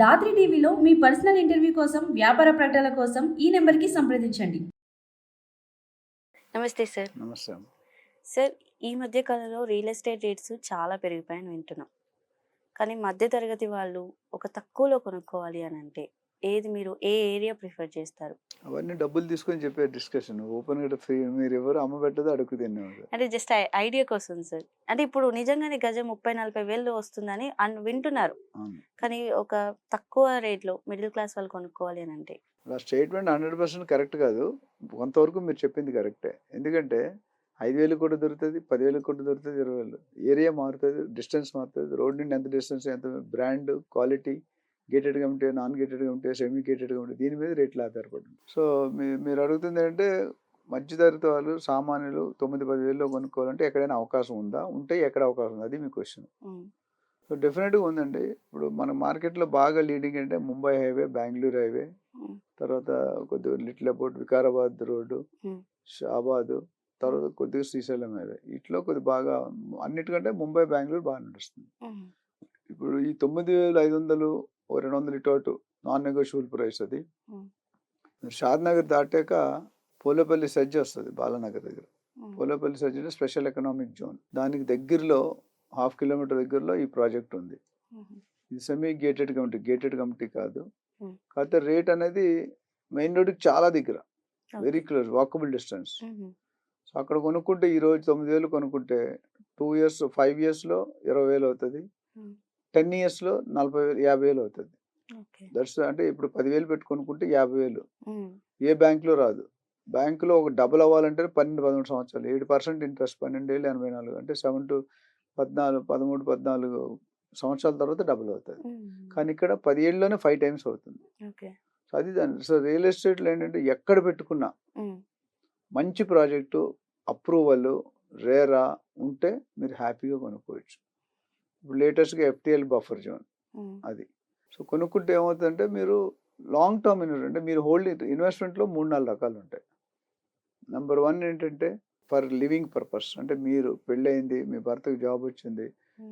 దాత్రి టీవీలో మీ personal interview కోసం, వ్యాపార ప్రకటనల కోసం ఈ నెంబర్కి సంప్రదించండి. నమస్తే సార్. నమస్తే. సార్, ఈ మధ్య కాలంలో రియల్ ఎస్టేట్ రేట్స్ చాలా పెరిగిపోయాయని వింటున్నాం. కానీ మధ్య తరగతి వాళ్ళు ఒక తక్కువలో కొనుక్కోవాలి అని అంటే మీరు ఏ ఏరియా ప్రిఫర్ చేస్తారు? అవన్నీ డబ్బులు తీసుకొని చెప్పే డిస్కషన్. ఓపెన్‌గా ఫ్రీ మీరెవరు అమ్మబెట్టదు అడుక్కు తినేవారు. అంటే జస్ట్ ఐడియా కోసం సార్. అంటే ఇప్పుడు నిజంగానే గజం 30,000, 40,000 వస్తుందని వింటున్నారు. అవును. కానీ ఒక తక్కువ రేట్‌లో మిడిల్ క్లాస్ వాళ్ళు కొనుక్కోవాలి అని అంటే ఆ స్టేట్మెంట్ 100% కరెక్ట్ కాదు. కొంతవరకు మీరు చెప్పింది కరెక్టే. ఎందుకంటే 5,000 కూడా దొరుకుతది, 10,000 కూడా దొరుకుతది, 20,000. ఏరియా మారుతది, డిస్టెన్స్ మారుతది. రోడ్ నుండి ఎంత డిస్టెన్స్, ఎంత బ్రాండ్, క్వాలిటీ, గేటెడ్‌గా ఉంటే, నాన్ గేటెడ్‌గా ఉంటే, సెమీ గేటెడ్‌గా ఉంటే దీని మీద రేట్లు ఆధారపడి. సో, మీరు అడుగుతుంది ఏంటంటే మధ్య తరగతి వాళ్ళు, సామాన్యులు 9, 10,000లో కొనుక్కోవాలంటే ఎక్కడైనా అవకాశం ఉందా? ఉంటే ఎక్కడ అవకాశం ఉంది? అది మీ క్వెషన్. సో, డెఫినెట్‌గా ఉందండి. ఇప్పుడు మన మార్కెట్‌లో బాగా లీడింగ్ అంటే ముంబై హైవే, బెంగుళూరు హైవే, తర్వాత కొద్దిగా little about Vikarabad road, Shabad, తర్వాత కొద్దిగా శ్రీశైలం హైవే. ఇట్లో కొద్దిగా బాగా అన్నిటికంటే ముంబై, బెంగుళూరు బాగా నడుస్తుంది. ఇప్పుడు ఈ 9,500 ఓ 200 ఇటు అటు నాన్ నెగోషియబుల్ ప్రైస్ అది. షాద్‌నగర్ దాటాక పోలేపల్లి సెడ్జ్ వస్తది బాలానగర్ దగ్గర. పోలేపల్లి సెడ్జ్ అంటే స్పెషల్ ఎకనామిక్ జోన్. దానికి దగ్గరలో 1/2 కిలోమీటర్ దగ్గరలో ఈ ప్రాజెక్ట్ ఉంది. ఇది సెమీ గేటెడ్ కమిటీ కాదు. కాకపోతే రేట్ అనేది మెయిన్ రోడ్డుకి చాలా దగ్గర, very close, walkable distance. So అక్కడ కొనుక్కుంటే ఈరోజు 9,000 కొనుక్కుంటే 2 ఇయర్స్, 5 ఇయర్స్లో 20,000 అవుతుంది. 10 ఇయర్స్లో 40,000, 50,000 అవుతుంది. దట్స్ అంటే ఇప్పుడు 10,000 పెట్టి కొనుక్కుంటే 50,000. ఏ బ్యాంకులో రాదు. బ్యాంకులో ఒక డబుల్ అవ్వాలంటే 12, 13 సంవత్సరాలు, 7% ఇంట్రెస్ట్, 12,84 అంటే 13, 14 సంవత్సరాల తర్వాత డబుల్ అవుతుంది. కానీ ఇక్కడ 10 ఏళ్ళలోనే 5 టైమ్స్ అవుతుంది. సో అది దాని. సో రియల్ ఎస్టేట్లో ఏంటంటే ఎక్కడ పెట్టుకున్నా మంచి ప్రాజెక్టు, అప్రూవల్, రేరా ఉంటే మీరు హ్యాపీగా కొనుక్కోవచ్చు. ఇప్పుడు లేటెస్ట్గా ఎఫ్టీఎల్ బఫర్ జోన్ అది. సో కొనుక్కుంటే ఏమవుతుందంటే మీరు లాంగ్ టర్మ్ ఇన్వెస్ట్మెంట్, అంటే మీరు హోల్డింగ్ ఇన్వెస్ట్మెంట్లో 3-4 రకాలు ఉంటాయి. నెంబర్ 1 ఏంటంటే ఫర్ లివింగ్ పర్పస్, అంటే మీరు పెళ్ళయింది, మీ భర్తకు జాబ్ వచ్చింది,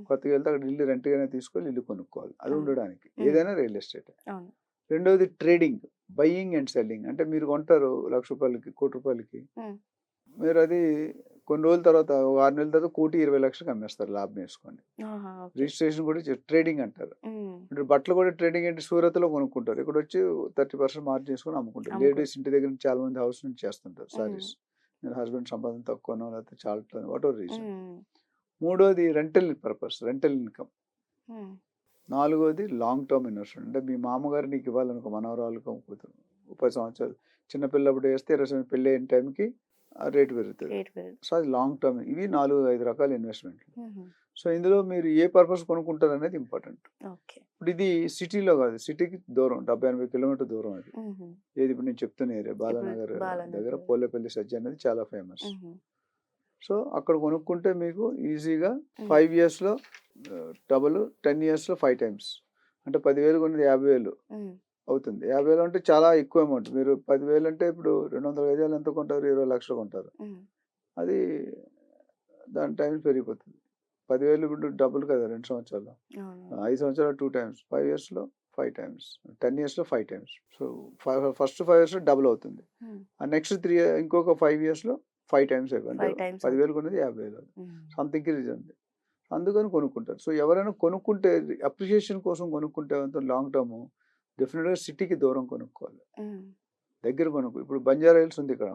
కొత్తగా వెళ్తే అక్కడ ఇల్లు రెంట్గానే తీసుకొని ఇల్లు కొనుక్కోవాలి, అది ఉండడానికి. ఏదైనా రియల్ ఎస్టేట్. రెండోది ట్రేడింగ్, బయ్యింగ్ అండ్ సెల్లింగ్. అంటే మీరు కొంటారు ₹1,00,000కి, ₹1,00,00,000కి, మీరు అది కొన్ని రోజుల తర్వాత, 6 నెలల తర్వాత 1,20,00,000కి అమ్మేస్తారు లాభం వేసుకొని. రిజిస్ట్రేషన్ కూడా ట్రేడింగ్ అంటారు. ఇప్పుడు బట్టలు కూడా ట్రేడింగ్ అంటే సూరత్లో కొనుక్కుంటారు, ఇక్కడ వచ్చి 30% మార్జిన్ చేసుకొని అమ్ముకుంటారు. లేడీస్ ఇంటి దగ్గర నుంచి చాలా మంది హౌస్ నుంచి చేస్తుంటారు సారీస్. నేను హస్బెండ్ సంపాదన తక్కువనో లేకపోతే చాలా వాట్ ఎవర్ రీజన్. మూడోది రెంటల్ పర్పస్, రెంటల్ ఇన్కమ్. నాలుగోది లాంగ్ టర్మ్ ఇన్వెస్ట్మెంట్, అంటే మీ మామగారు నీకు ఇవ్వాలనుకో, మనవరాలకు, 10 సంవత్సరాలు చిన్నపిల్లప్పుడు వేస్తే 20 పెళ్ళి అయిన టైంకి రేటు పెరుగుతుంది. సో అది లాంగ్ టర్మ్. ఇవి 4-5 రకాల ఇన్వెస్ట్మెంట్లు. సో ఇందులో మీరు ఏ పర్పస్ కొనుక్కుంటారు అనేది ఇంపార్టెంట్. ఇప్పుడు ఇది సిటీలో కాదు, సిటీకి దూరం, 70-80 కిలోమీటర్ దూరం అది. ఏది ఇప్పుడు నేను చెప్తున్న ఏరియా బాలానగర్ దగ్గర పోలేపల్లి సజ్జ అనేది చాలా ఫేమస్. సో అక్కడ కొనుక్కుంటే మీకు ఈజీగా 5 ఇయర్స్లో డబుల్, 10 ఇయర్స్లో 5 టైమ్స్. అంటే 10,000 కొనేది 50,000 అవుతుంది. 50,000 అంటే చాలా ఎక్కువ అమౌంట్. మీరు 10,000 అంటే ఇప్పుడు 200 గజాలు ఎంత కొంటారు? 20 లక్షలు కొంటారు. అది దాని టైం పెరిగిపోతుంది. 10,000 ఇప్పుడు డబుల్ కదా 2 సంవత్సరాలు. 5 సంవత్సరాలు 2 టైమ్స్, 5 ఇయర్స్లో 5 టైమ్స్, 10 ఇయర్స్లో 5 టైమ్స్. సో ఫస్ట్ 5 ఇయర్స్లో డబుల్ అవుతుంది. నెక్స్ట్ 3 ఇంకొక 5 ఇయర్స్లో 5 టైమ్స్ అయిపోయింది. 10,000 కొనేది 50,000. సంథింగ్ ఉంది. అందుకని కొనుక్కుంటారు. సో ఎవరైనా కొనుక్కుంటే అప్రిషియేషన్ కోసం కొనుక్కుంటే లాంగ్ టర్మ్ డెఫినెట్గా సిటీకి దూరం కొనుక్కోవాలి, దగ్గర కొనుక్కో. ఇప్పుడు బంజారా హిల్స్ ఉంది, ఇక్కడ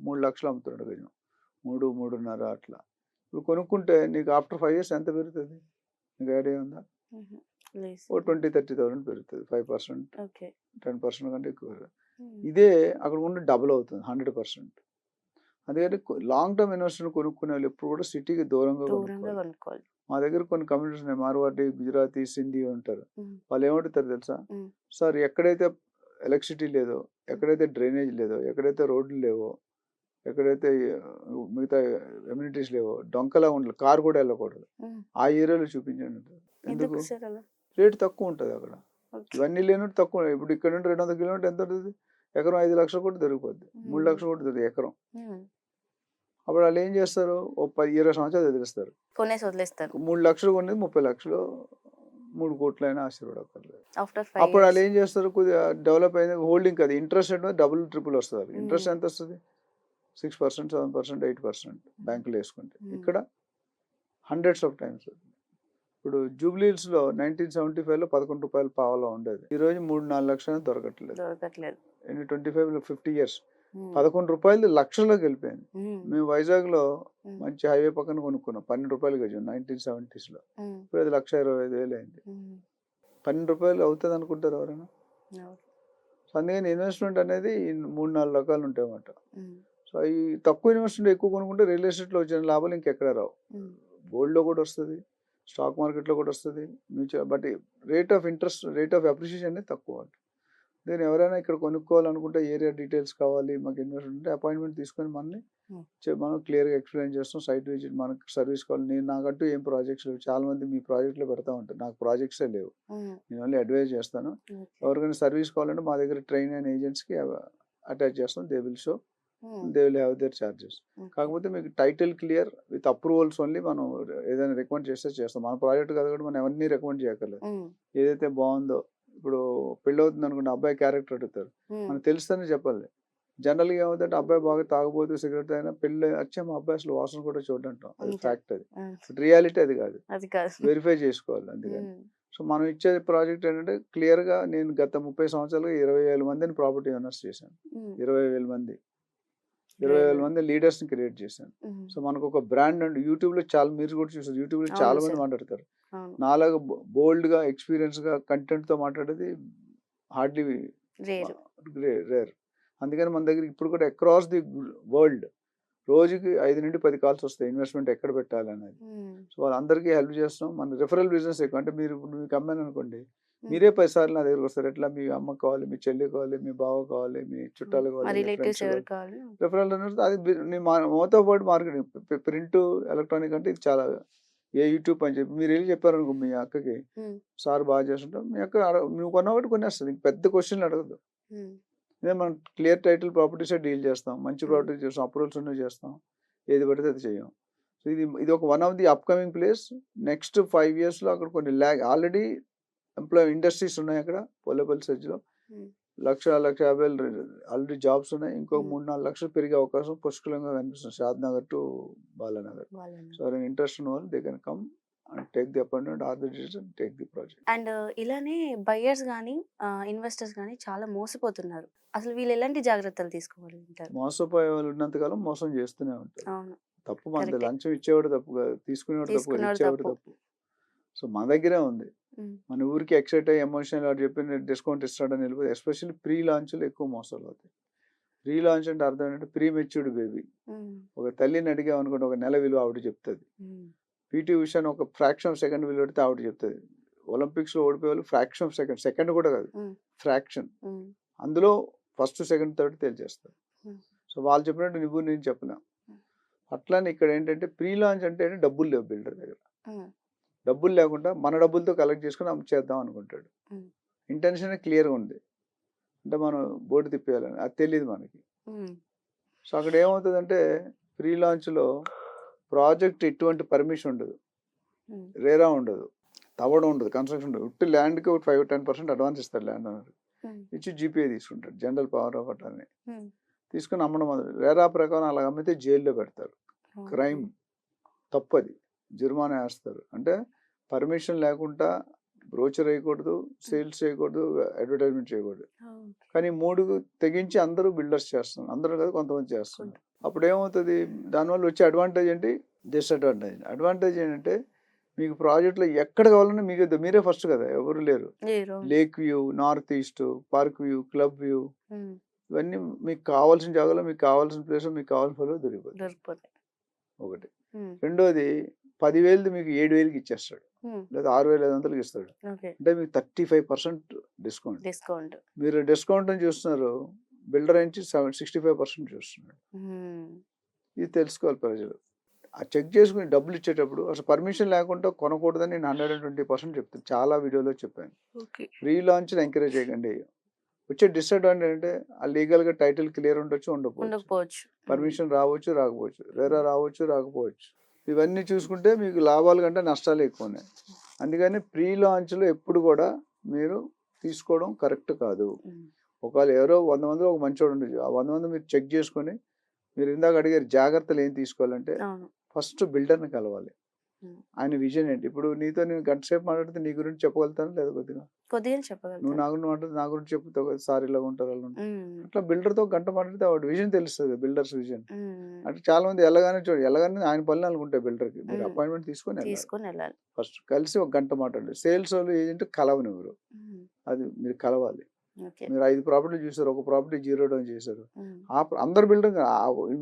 3 లక్షలు అమ్ముతున్నాడు గజం, 3-3.5 అట్లా. ఇప్పుడు కొనుక్కుంటే నీకు ఆఫ్టర్ 5 ఇయర్స్ ఎంత పెరుగుతుంది నీకు ఐడియా ఉందా? ఓ 20-30,000 పెరుగుతుంది. 5%, 10% కంటే ఎక్కువ. ఇదే అక్కడ ఉండి డబుల్ అవుతుంది, 100%. అందుకని లాంగ్ టర్మ్ ఇన్వెస్ట్మెంట్ కొనుక్కునే వాళ్ళు ఎప్పుడు కూడా సిటీకి దూరంగా కొనుక్కోవాలి. మా దగ్గర కొన్ని కమ్యూనిటీస్ ఉన్నాయి, మార్వాడి, గుజరాతీ, సింధీ ఉంటారు. వాళ్ళు ఏమంటారు తెలుసా? సార్ ఎక్కడైతే ఎలక్ట్రిసిటీ లేదో, ఎక్కడైతే డ్రైనేజ్ లేదో, ఎక్కడైతే రోడ్లు లేవో, ఎక్కడైతే మిగతా ఎమ్యూనిటీస్ లేవో, డొంకలా ఉండాలి, కారు కూడా వెళ్ళకూడదు, ఆ ఏరియాలో చూపించండి. ఎందుకు? రేటు తక్కువ ఉంటుంది అక్కడ. ఇవన్నీ లేనట్టు తక్కువ. ఇప్పుడు ఇక్కడ నుండి 200 కిలోమీటర్ ఎంత ఉంటుంది? ఎకరం 5 లక్షలు కూడా దొరికిపోద్ది, 3 లక్షలు కూడా దొరుకుతుంది ఎకరం. అప్పుడు వాళ్ళు ఏం చేస్తారు? ఓ 10-20 సంవత్సరాలు వదిలేస్తారు, 3 లక్షలు కొనేది 30 లక్షలు 3 కోట్లైనా ఆశీర్వాదపడలేదు. ఆఫ్టర్ అప్పుడు 5 వాళ్ళు ఇయర్స్. ఏం చేస్తారు, కొద్దిగా డెవలప్ అయింది హోల్డింగ్ కదా, ఇంట్రెస్ట్ అంటే డబుల్ ట్రిపుల్ వస్తుంది. ఇంట్రెస్ట్ హ్మ్. ఎంత వస్తుంది? 6%, 7%, 8% బ్యాంకులో వేసుకుంటే. ఇక్కడ హండ్రెడ్స్ ఆఫ్ టైమ్స్. ఇప్పుడు జూబ్లీహిల్స్లో 1975లో 11 రూపాయలు పావలా ఉండేది. ఈరోజు 3-4 లక్షలు దొరకట్లేదు. దొరకట్లేదు. 50 ఇయర్స్ హ్మ్. 11 రూపాయలు లక్షల్లోకి వెళ్ళిపోయింది. హ్మ్. మేము వైజాగ్లో హ్మ్. మంచి హైవే పక్కన కొనుక్కున్నాం 12 రూపాయలు గజం 1970స్లో. హ్మ్. ఇప్పుడు అది 1,25,000 అయింది. హ్మ్. 12 రూపాయలు అవుతుంది అనుకుంటారు ఎవరైనా? అవును. సో అందుకని ఇన్వెస్ట్మెంట్ అనేది 3-4 రకాలు ఉంటాయి అన్నమాట. హ్మ్. సో ఈ తక్కువ ఇన్వెస్ట్మెంట్ ఎక్కువ కొనుక్కుంటే రియల్ ఎస్టేట్లో వచ్చిన లాభాలు ఇంకెక్కడ రావు. హ్మ్. గోల్డ్లో కూడా వస్తుంది, స్టాక్ మార్కెట్లో కూడా వస్తుంది, mutual. But rate of interest, rate of appreciation అనేది తక్కువ. నేను ఎవరైనా ఇక్కడ కొనుక్కోవాలనుకుంటే ఏరియా డీటెయిల్స్ కావాలి, మాకు ఇన్వెస్ట్మెంట్ ఉంటే అపాయింట్మెంట్ తీసుకొని మనల్ని మనం క్లియర్గా ఎక్స్ప్లెయిన్ చేస్తాం. సైట్ విజిట్, మనకు సర్వీస్ కావాలి. నేను నాకంటూ ఏం ప్రాజెక్ట్స్ లేవు. చాలా మంది మీ ప్రాజెక్ట్లో పెడతా ఉంటారు, నాకు ప్రాజెక్ట్సే లేవు. హ్మ్. నేను ఓన్లీ అడ్వైజ్ చేస్తాను. ఓకే. ఎవరికైనా సర్వీస్ కావాలంటే మా దగ్గర ట్రైన్ అయిన ఏజెంట్స్కి అటాచ్ చేస్తాం. దే విల్ షో, హ్మ్. They will have their charges. Okay. కాకపోతే మీకు title clear with approvals only మనం ఏదైనా రికమెండ్ చేస్తే చేస్తాం. మన ప్రాజెక్ట్ కదా కూడా మనం ఎవరిని రికమెండ్ చేయక్కర్లేదు. హ్మ్. ఏదైతే బాగుందో, ఇప్పుడు పెళ్ళి అవుతుంది అనుకుంటే అబ్బాయి క్యారెక్టర్ అడుగుతారు, హ్మ్. మనకు తెలుస్తేనే చెప్పాలి. జనరల్గా ఏమవుతుందంటే అబ్బాయి బాగా తాగబోతూ సిగరెట్ అయినా పెళ్ళి వచ్చే మా అబ్బాయి అసలు వాసన కూడా చూడంటాం. అది అంతే. ఫ్యాక్ట్. అది హ్మ్. రియాలిటీ అది కాదు, అది కాదు. వెరిఫై చేసుకోవాలి. అందుకని హ్మ్. సో మనం ఇచ్చే ప్రాజెక్ట్ ఏంటంటే క్లియర్గా, నేను గత 30 సంవత్సరాలుగా 20,000 మందిని ప్రాపర్టీ ఓనర్స్ చేశాను. హ్మ్. 20,000 మంది, Very 20,000 good. మంది లీడర్స్ని క్రియేట్ చేశాను. హ్మ్. సో మనకు ఒక బ్రాండ్ అండ్ యూట్యూబ్లో చాలా, మీరు కూడా చూసారు, యూట్యూబ్లో అవును చాలా మంది సార్. మాట్లాడతారు. అవును. నాలాగా బోల్డ్గా, ఎక్స్పీరియన్స్గా, కంటెంట్తో మాట్లాడేది హార్డ్లీ రేరు. రేర్. అందుకని మన దగ్గర ఇప్పుడు కూడా అక్రాస్ ది వరల్డ్ రోజుకి 5-10 కాల్స్ వస్తాయి, ఇన్వెస్ట్మెంట్ ఎక్కడ పెట్టాలనేది. హ్మ్. సో వాళ్ళందరికీ హెల్ప్ చేస్తాం. మన రిఫరల్ బిజినెస్ ఎక్కువ. అంటే మీరు ఇప్పుడు మీకు అమ్మాను అనుకోండి, హ్మ్. మీరే 10 సార్లు నా దగ్గరకు వస్తారు. ఎట్లా, మీ అమ్మ కావాలి, మీ చెల్లి కావాలి, మీ బావ కావాలి, మీ హ్మ్. చుట్టాలు మా కావాలి, మీ రిలేటివ్స్ ఫ్రెండ్స్ ఎవరు కావాలి. కావాలి? రిఫరల్ అనేది అది మాతో పాటు మార్కెటింగ్, ప్రింట్, ఎలక్ట్రానిక్ అంటే ఇది చాలా. ఏ యూట్యూబ్ అని చెప్పి మీరు వెళ్ళి చెప్పారనుకో మీ అక్కకి, హ్మ్. సార్ బాగా చేస్తుంటాం, మీ అక్క నువ్వు కొన్న ఒకటి కొనేస్తుంది. ఇంక పెద్ద క్వశ్చన్లు అడగదు. హ్మ్. ఇదే మనం క్లియర్ టైటిల్ ప్రాపర్టీసే డీల్ చేస్తాం, మంచి హ్మ్. ప్రాపర్టీ చేస్తాం, అప్రూవల్స్ ఉన్నవి చేస్తాం, ఏది పడితే అది చేయం. సో ఇది ఒక one of the upcoming place. Next 5 yearsలో అక్కడ కొన్ని ఆల్రెడీ ఇండస్ట్రీస్ ఉన్నాయి అక్కడ పోలేపల్లి సెజ్లో. హ్మ్. 1,50,000 ఆల్రెడీ జాబ్స్ ఉన్నాయి. ఇంకో హ్మ్. 3-4 లక్షలు పెరిగే అవకాశం పుష్కలంగా కనిపిస్తుంది, షాద్నగర్ టు బాలానగర్. వాళ్ళని. సో ఇంట్రెస్ట్ ఉన్న వాళ్ళు they can come and take the appointment are the decision, take the project. And ఇలానే బయర్స్ గానీ, ఇన్వెస్టర్స్ గానీ చాలా మోసపోతున్నారు. అసలు వీళ్ళు ఎలాంటి జాగ్రత్తలు తీసుకోవాలి అంటారు? మోసపోయే వాళ్ళు ఉన్నంతకాలం మోసం చేస్తూనే ఉంటారు. అవును. తప్పు మనది. కరెక్టే. లంచం ఇచ్చేవాడు తప్పు కాదు, తీసుకునేవాడు తప్పు కాదు, తీసుకున్నోడు ఇచ్చేవాడు తప్పు. తప్పు. సో మన దగ్గరే ఉంది. హ్మ్. మన ఊరికి ఎక్సైట్ అయ్యి ఎమోషనల్ వాడు చెప్పి డిస్కౌంట్ ఇస్తాడని వెళ్ళిపోతే, ఎస్పెషల్లీ ప్రీ లాంచ్లో ఎక్కువ మోసాలు అవుతాయి. ప్రీ లాంచ్ అంటే అర్థం ఏంటంటే ప్రీ మెచ్యూర్డ్ బేబీ. హ్మ్. ఒక తల్లిని అడిగామనుకోండి, ఒక నెల విలువ ఆవిడ చెప్తుంది. హ్మ్. పీటీ ఉషాని ఒక ఫ్రాక్షన్ ఆఫ్ సెకండ్ విలువ అడిగితే ఆవిడ చెప్తుంది. ఒలింపిక్స్లో ఓడిపోయే వాళ్ళు ఫ్రాక్షన్ ఆఫ్ సెకండ్, సెకండ్ కూడా కాదు, హ్మ్. ఫ్రాక్షన్. హ్మ్. అందులో ఫస్ట్, సెకండ్, థర్డ్ తేల్చేస్తారు. హ్మ్. సో వాళ్ళు చెప్పినట్టు నువ్వు నేను చెప్పలేం. అట్లానే ఇక్కడ ఏంటంటే ప్రీ లాంచ్ అంటే డబ్బులు లేవు బిల్డర్ దగ్గర. హ్మ్. డబ్బులు లేకుండా మన డబ్బులతో కలెక్ట్ చేసుకుని చేద్దాం అనుకుంటాడు. హ్మ్. ఇంటెన్షన్ క్లియర్గా ఉంది, అంటే మనం బోర్డు తిప్పేయాలని, అది తెలియదు మనకి. హ్మ్. సో అక్కడ ఏమవుతుందంటే ప్రీ లాంచ్లో ప్రాజెక్ట్ ఎటువంటి పర్మిషన్ ఉండదు, హ్మ్. రేరా ఉండదు, తవ్వడం ఉండదు, కన్స్ట్రక్షన్ ఉండదు. ఉట్టి ల్యాండ్కి ఒక 5-10% అడ్వాన్స్ ఇస్తారు ల్యాండ్ ఓనర్. హ్మ్. ఇచ్చి జీపీఏ తీసుకుంటాడు, జనరల్ పవర్ ఆఫ్ అటార్నీ హ్మ్. తీసుకుని అమ్మడం మొదలు. రేరా ప్రకారం అలా అమ్మితే జైల్లో పెడతారు. ఓకే. క్రైమ్, తప్పది, జరిమానా వేస్తారు. అంటే పర్మిషన్ లేకుండా బ్రోచర్ వేయకూడదు, సేల్స్ చేయకూడదు, అడ్వర్టైజ్మెంట్ చేయకూడదు. ఓకే. కానీ 3 తెగించి అందరూ బిల్డర్స్ చేస్తున్నారు, అందరూ కాదు కొంతమంది చేస్తున్నారు. అప్పుడు ఏమవుతుంది, దానివల్ల వచ్చే అడ్వాంటేజ్ ఏంటి, డిసడ్వాంటేజ్. అడ్వాంటేజ్ ఏంటంటే మీకు ప్రాజెక్ట్లో ఎక్కడ కావాలన్నా మీకు మీరే ఫస్ట్ కదా, ఎవరు లేరు. లేరు. Lake view, north east, park view, club view, హ్మ్. ఇవన్నీ మీకు కావాల్సిన జాగాలో, మీకు కావాల్సిన ప్లేస్, మీకు కావాల్సిన ఫోటో దొరికిపోతుంది. దొరికిపోతాయి. ఒకటి. హ్మ్. రెండోది 10,000 మీకు 7,000కి ఇచ్చేస్తాడు, హ్మ్. లేదా 6,500కి ఇస్తాడు. ఓకే. అంటే మీకు 35% డిస్కౌంట్. డిస్కౌంట్. మీరు డిస్కౌంట్ అని చూస్తున్నారు, బిల్డర్ నుంచి 65% చూస్తున్నాడు. హ్మ్. ఇది తెలుసుకోవాలి ప్రజలు. ఆ చెక్ చేసుకుని డబ్బులు ఇచ్చేటప్పుడు అసలు పర్మిషన్ లేకుండా కొనకూడదని నేను 120% చెప్తాను, చాలా వీడియోలో చెప్పాను. ఓకే. ప్రీ లాంచ్ని ఎంకరేజ్ చేయకండి. వచ్చే డిసడ్వాంటేజ్ అంటే ఆ లీగల్గా టైటిల్ క్లియర్ ఉండొచ్చు, ఉండకపోవచ్చు, ఉండకపోవచ్చు. పర్మిషన్ రావచ్చు, రాకపోవచ్చు, రేరా రావచ్చు, రాకపోవచ్చు. ఇవన్నీ చూసుకుంటే మీకు లాభాల కంటే నష్టాలు ఎక్కువ ఉన్నాయి. అందుకని ప్రీ లాంచ్లో ఎప్పుడు కూడా మీరు తీసుకోవడం కరెక్ట్ కాదు. ఉమ్, ఒకవేళ ఎవరో 100 మందిలో ఒక మంచోడు ఉండొచ్చు. ఆ 100 మంది మీరు చెక్ చేసుకొని మీరు ఇందాక అడిగారు జాగ్రత్తలు ఏం తీసుకోవాలంటే అవును. ఫస్ట్ బిల్డర్ని కలవాలి. ఉమ్, ఆయన విజన్ ఏంటి? ఇప్పుడు నీతో నేను గంట సేపు మాట్లాడితే నీ గురించి చెప్పగలుగుతాను లేదా కొద్దిగా? కొద్దిగా నువ్వు చెప్పగలుగుతాను. నా గురించి మాట్లాడితే నా గురించి చెప్తావు కదా, సార్ ఇలా ఉంటారు అలా ఉంటారు. ఉమ్, అట్లా బిల్డర్తో గంట మాట్లాడితే వాడి విజన్ తెలుస్తుంది, బిల్డర్స్ విజన్. ఉమ్, అంటే చాలా మంది వెళ్ళగానే ఆయన పనులు అనుకుంటాయి బిల్డర్కి. మీరు ఉమ్, అపాయింట్మెంట్ తీసుకొని వెళ్ళాలి. తీసుకొని వెళ్ళాలి. ఫస్ట్ కలిసి ఒక గంట మాట్లాడండి. సేల్స్ వాళ్ళు ఏజెంట్ కలవనివ్వరు. ఉమ్, అది మీరు కలవాలి. ఓకే. మీరు 5 ప్రాపర్టీలు చూసారు, ఒక ప్రాపర్టీ జీరో డౌన్ చేశారు. ఉమ్, అందరు బిల్డర్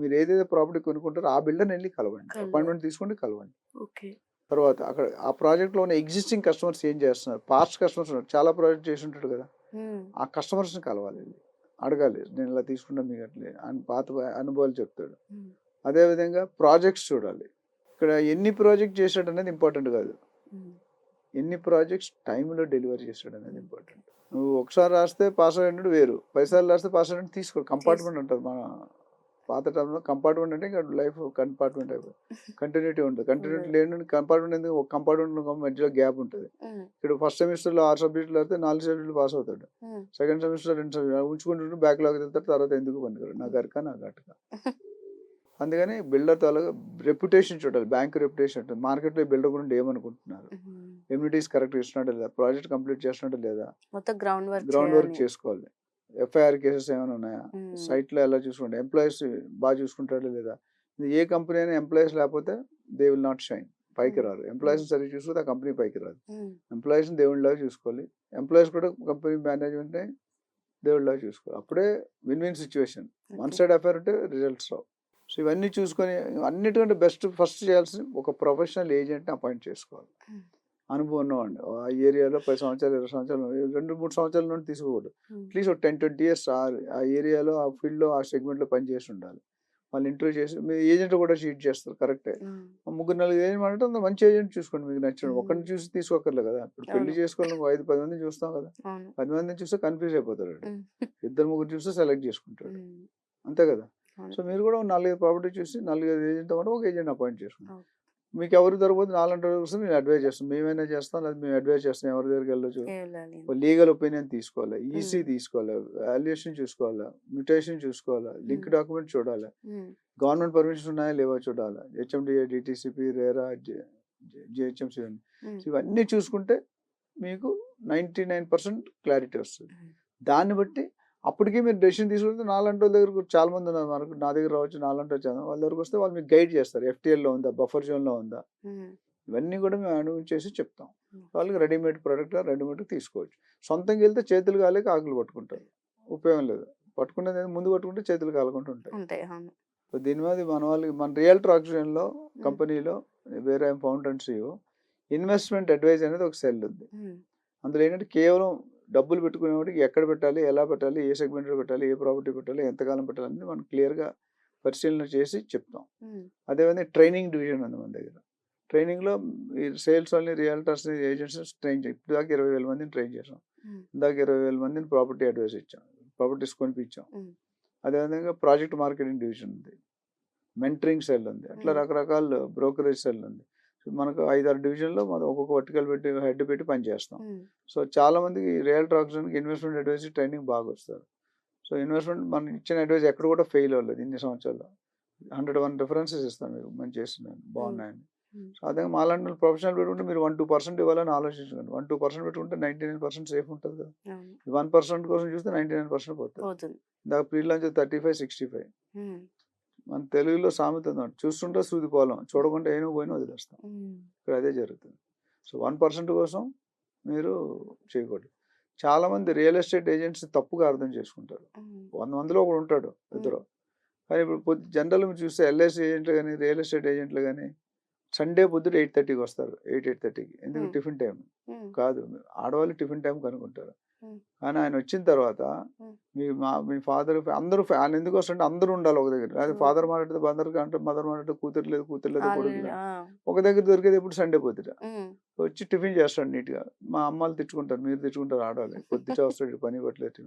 మీరు ఏదైతే ప్రాపర్టీ కొనుక్కుంటారో ఆ బిల్డర్ని వెళ్ళి కలవండి, కలవాలి. అపాయింట్మెంట్ తీసుకోండి, కలవండి. ఓకే. తర్వాత అక్కడ ఆ ప్రాజెక్ట్లో ఉన్న ఎగ్జిస్టింగ్ కస్టమర్స్ ఏం చేస్తున్నారు, పాస్ట్ కస్టమర్స్ ఉన్నారు, చాలా ప్రాజెక్ట్ చేసి ఉంటాడు కదా, ఉమ్, ఆ కస్టమర్స్ని కలవాలి, అడగాలి. నేను ఇలా తీసుకున్నా మీకు అట్లే అని పాత అనుభవాలు చెప్తాడు. ఉమ్, అదేవిధంగా ప్రాజెక్ట్స్ చూడాలి. ఇక్కడ ఎన్ని ప్రాజెక్ట్ చేశాడు అనేది ఇంపార్టెంట్ కాదు, ఉమ్, ఎన్ని ప్రాజెక్ట్స్ టైంలో డెలివరీ చేశాడు అనేది ఇంపార్టెంట్. నువ్వు ఒకసారి రాస్తే పాస్ అయ్యేటట్టు వేరు, 10 సార్లు రాస్తే పాస్ అయ్యేటట్టు తీసుకో. కంపార్ట్మెంట్ ఉంటుంది మన పాత టైంలో. కంపార్ట్మెంట్ అంటే ఇంకా లైఫ్ కంపార్ట్మెంట్ అయిపోయి కంటిన్యూటీ ఉంటుంది. కంటిన్యూటీ లేని కంపార్ట్మెంట్ ఎందుకు, ఒక కంపార్ట్మెంట్ మధ్యలో గ్యాప్ ఉంటుంది. ఉమ్, ఇక్కడ ఫస్ట్ సెమిస్టర్లో 6 సబ్జెక్టులు అయితే 4 సబ్జెక్టులు పాస్ అవుతాడు. ఉమ్, సెకండ్ సెమిస్టర్ 2 సబ్జెక్టులు ఉంచుకుంటుంటే బ్యాక్లాగ్ వెళ్తాడు. తర్వాత ఎందుకు పనికిరాడు, నా గరక నా గటక. అందుకని బిల్డర్ తాలూగా రెప్యుటేషన్ చూడాలి, బ్యాంక్ రెప్యుటేషన్ ఉంటుంది. మార్కెట్లో బిల్డర్ గురించి ఏమనుకుంటున్నారు, ఉమ్, ఎమ్యూనిటీస్ కరెక్ట్ ఇస్తున్నాడా లేదా, ప్రాజెక్ట్ కంప్లీట్ చేస్తున్నాడా లేదా, మొత్తం గ్రౌండ్ వర్క్ గ్రౌండ్ వర్క్ చేసుకోవాలి. ఎఫ్ఐఆర్ కేసెస్ ఏమైనా ఉన్నాయా, సైట్లో ఎలా చూసుకోండి, ఎంప్లాయీస్ బాగా చూసుకుంటాడా లేదా. ఇది ఏ కంపెనీ అయినా ఎంప్లాయీస్ లేకపోతే దే విల్ నాట్ షైన్, పైకి రారు. ఎంప్లాయీస్ని సరిగ్గా చూసుకుంటే ఆ కంపెనీ పైకి రాదు. ఎంప్లాయీస్ని దేవుళ్ళలాగా చూసుకోవాలి, ఎంప్లాయీస్ కూడా కంపెనీ మేనేజ్మెంట్ని దేవుళ్ళలాగా చూసుకోవాలి. అప్పుడే win win situation. One side affair ఉంటే రిజల్ట్స్ రావు. సో ఇవన్నీ చూసుకొని అన్నిటికంటే బెస్ట్ ఫస్ట్ చేయాల్సింది ఒక ప్రొఫెషనల్ ఏజెంట్ని అపాయింట్ చేసుకోవాలి. అనుభవం ఉన్నవాడిని ఆ ఏరియాలో 10 సంవత్సరాలు 20 సంవత్సరాలు 2-3 సంవత్సరాల నుండి తీసుకోకూడదు. అట్లీస్ట్ ఒక 10-20 years ఆ ఏరియాలో ఆ ఫీల్డ్లో ఆ సెగ్మెంట్లో పనిచేసి ఉండాలి. వాళ్ళు ఇంటర్వ్యూ చేసి మీ ఏజెంట్ కూడా షీట్ చేస్తారు, కరెక్టే. 3-4 ఏజెంట్ అంటే అంత మంచి ఏజెంట్ చూసుకోండి, మీకు నచ్చిన ఒకరిని చూసి తీసుకోకర్లేదు కదా. ఇప్పుడు పెళ్లి చేసుకోవాలి 5-10 మందిని చూస్తాం కదా, 10 మందిని చూస్తే కన్ఫ్యూజ్ అయిపోతాడు. 2-3 చూస్తే సెలెక్ట్ చేసుకుంటాడు, అంతే కదా. సో మీరు కూడా 4-5 ప్రాపర్టీ చూసి 4-5 ఏజెంట్ అవ్వడం, ఒక ఏజెంట్ అపాయింట్ చేసుకుంటాం. మీకు ఎవరు దొరకదు 4 రోజులు నేను అడ్వైజ్ చేస్తాం, మేమైనా చేస్తాం లేదా మేము అడ్వైజ్ చేస్తాం. ఎవరి దగ్గరికి వెళ్ళొచ్చు, లీగల్ ఒపీనియన్ తీసుకోవాలి, ఈసీ తీసుకోవాలి, వాల్యుయేషన్ చూసుకోవాలి, మ్యూటేషన్ చూసుకోవాలి, లింక్ డాక్యుమెంట్ చూడాలి, గవర్నమెంట్ పర్మిషన్స్ ఉన్నాయా లేవో చూడాలి, హెచ్ఎండిఏ, డిటిసిపి, రేరా, జిహెచ్ఎంసి, ఇవన్నీ చూసుకుంటే మీకు 99% క్లారిటీ వస్తుంది. దాన్ని బట్టి అప్పటికే మీరు డెసిషన్ తీసుకుంటే నాలంటి వాళ్ళ దగ్గర చాలా మంది ఉన్నారు, మనకు నా దగ్గర రావచ్చు, నాలంటి వచ్చాను వాళ్ళ దగ్గరకు వస్తే వాళ్ళు మీకు గైడ్ చేస్తారు. ఎఫ్టీఎల్లో ఉందా, బఫర్ జోన్లో ఉందా, ఇవన్నీ కూడా మేము అనుభవించేసి చెప్తాం. వాళ్ళకి రెడీమేడ్ ప్రోడక్ట్ రెడీమేడ్ తీసుకోవచ్చు. సొంతంగా వెళ్తే చేతులు కాలేక ఆకులు పట్టుకుంటారు, ఉపయోగం లేదు. పట్టుకునేది ముందు పట్టుకుంటే చేతులు కాలకుండా ఉంటాయి. సో దీని మీద మన వాళ్ళకి మన రియల్టర్ ఆక్సిజన్లో కంపెనీలో వేరే founder and CEO investment advice అనేది ఒక సెల్ ఉంది. అందులో ఏంటంటే కేవలం డబ్బులు పెట్టుకునేవాడికి ఎక్కడ పెట్టాలి, ఎలా పెట్టాలి, ఏ సెగ్మెంట్లో పెట్టాలి, ఏ ప్రాపర్టీ పెట్టాలి, ఎంతకాలం పెట్టాలి అనేది మనం క్లియర్గా పరిశీలన చేసి చెప్తాం. అదేవిధంగా ట్రైనింగ్ డివిజన్ ఉంది మన దగ్గర. ట్రైనింగ్లో ఈ సేల్స్ వాళ్ళని, రియల్టర్స్ని, ఏజెంట్స్ని ట్రైన్ చేయాలి. ఇప్పుడు దాకా 20,000 మందిని ట్రైన్ చేసాం. ఇందాక 20,000 మందిని ప్రాపర్టీ అడ్వైస్ ఇచ్చాం, ప్రాపర్టీస్ కొనిపించాం. అదేవిధంగా ప్రాజెక్ట్ మార్కెటింగ్ డివిజన్ ఉంది, మెంటరింగ్ సెల్ ఉంది, అట్లా రకరకాల బ్రోకరేజ్ సెల్ ఉంది. మనకు 5-6 డివిజన్లో మనం ఒక్కొక్క వర్టికల్ పెట్టి హెడ్ పెట్టి పనిచేస్తాం. సో చాలా మందికి రియల్టర్ ఆక్సిజన్కి ఇన్వెస్ట్మెంట్ అడ్వైజ్ ట్రైనింగ్ బాగా వస్తారు. సో ఇన్వెస్ట్మెంట్ మనం ఇచ్చిన అడ్వైజ్ ఎక్కడ కూడా ఫెయిల్ అవ్వలేదు ఇన్ని సంవత్సరాల్లో. 101 రిఫరెన్సెస్ ఇస్తాను మీకు, మంచి చేస్తున్నాను, బాగున్నాయని. సో అదే మాలాంటి ప్రొఫెషనల్ పెట్టుకుంటే మీరు 1-2% ఇవ్వాలని ఆలోచించండి. 1-2% పెట్టుకుంటే 99% సేఫ్ ఉంటుంది కదా. 1% కోసం చూస్తే 99% పోతుంది. దాకా ప్రీలాంచ్ 35-65. మన తెలుగులో సామెత ఉందండి, చూస్తుంటే సూది పోలం, చూడకుండా ఏమో పోయినా వదిలేస్తాం. ఇక్కడ అదే జరుగుతుంది. సో 1% కోసం మీరు చేయకూడదు. చాలామంది రియల్ ఎస్టేట్ ఏజెంట్స్ తప్పుగా అర్థం చేసుకుంటారు. 100 మందిలో ఒకడు ఉంటాడు ఇద్దరు. కానీ ఇప్పుడు జనరల్ మీరు చూస్తే ఎల్ఐసి ఏజెంట్లు కానీ, రియల్ ఎస్టేట్ ఏజెంట్లు కానీ సండే పొద్దుట 8:30కి వస్తారు, 8:30కి. ఎందుకు, టిఫిన్ టైం కాదు, ఆడవాళ్ళు టిఫిన్ టైం కనుక్కుంటారు. కానీ ఆయన వచ్చిన తర్వాత మీ ఫాదర్ అందరూ ఆయన ఎందుకు వస్తుంటే అందరూ ఉండాలి ఒక దగ్గర. అదే ఫాదర్ మాట్లాడితే మదర్ మాట్లాడితే కూతురు లేదు కొడుకు లేదు, ఒక దగ్గర దొరికేది ఎప్పుడు సండే పొద్దుట. వచ్చి టిఫిన్ చేస్తాడు నీట్గా. మా అమ్మాలు తెచ్చుకుంటారు, మీరు తెచ్చుకుంటారు, ఆడవాళ్ళు పొద్దుట వస్తాడు, పని పట్టలేదు.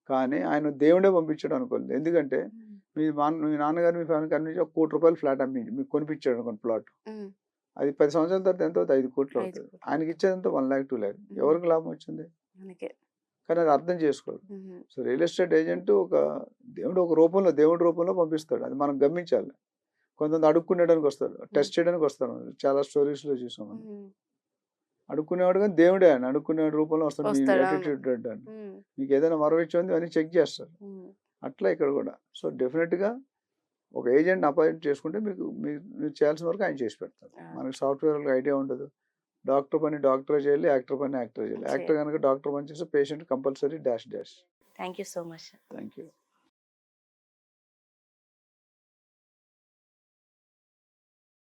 కానీ ఆయన దేవుడే పంపించాడు అనుకోలేదు. ఎందుకంటే మీ నాన్నగారు మీ ఫ్యామిలీకి అన్ని ₹1 కోటి ఫ్లాట్ అమ్మి మీకు కొనిపించాడు అనుకోండి ప్లాట్. అది 10 సంవత్సరాల తర్వాత ఎంత అవుతుంది? 5 కోట్లు 5 అవుతుంది. కోట్లు. ఆయనకి ఇచ్చేదంతా 1 లాక్ 2 లాక్. ఎవరికి లాభం వచ్చింది? మనకే. కానీ అది అర్థం చేసుకోరు. హుహు. సో రియల్ ఎస్టేట్ ఏజెంట్ ఒక దేవుడి రూపంలో పంపిస్తాడు. అది మనం గమనించాలి. కొంతమంది అడుక్కునేయడానికి వస్తారు, టెస్ట్ చేయడానికి వస్తారు. చాలా స్టోరీస్‌లో చూసాం మనం. హ్మ్. అడుక్కునేవాడు కానీ దేవుడే ఆయన. అడుక్కునేవాడి రూపంలో వస్తాడు. మీ వస్తాడు. అవును. యాటిట్యూడ్ అని. హ్మ్. మీకు ఏదైనా వరం ఇచ్చింది అని చెక్ చేస్తారు. హ్మ్. అట్లా ఇక్కడ కూడా. సో డెఫినెట్‌గా ఒక ఏజెంట్‌ని అపాయింట్ చేసుకుంటే మీరు చేయాల్సిన వరకు ఆయన చేసి పెడతారు. ఆ! మనకి సాఫ్ట్‌వేర్‌లో ఐడియా ఉండదు. డాక్టర్ పని డాక్టరే చేయాలి. యాక్టర్ పని యాక్టరే చేయాలి. యాక్టర్ గనుక డాక్టర్ పని చేస్తే patient compulsory dash dash. Thank you so much. Thank you.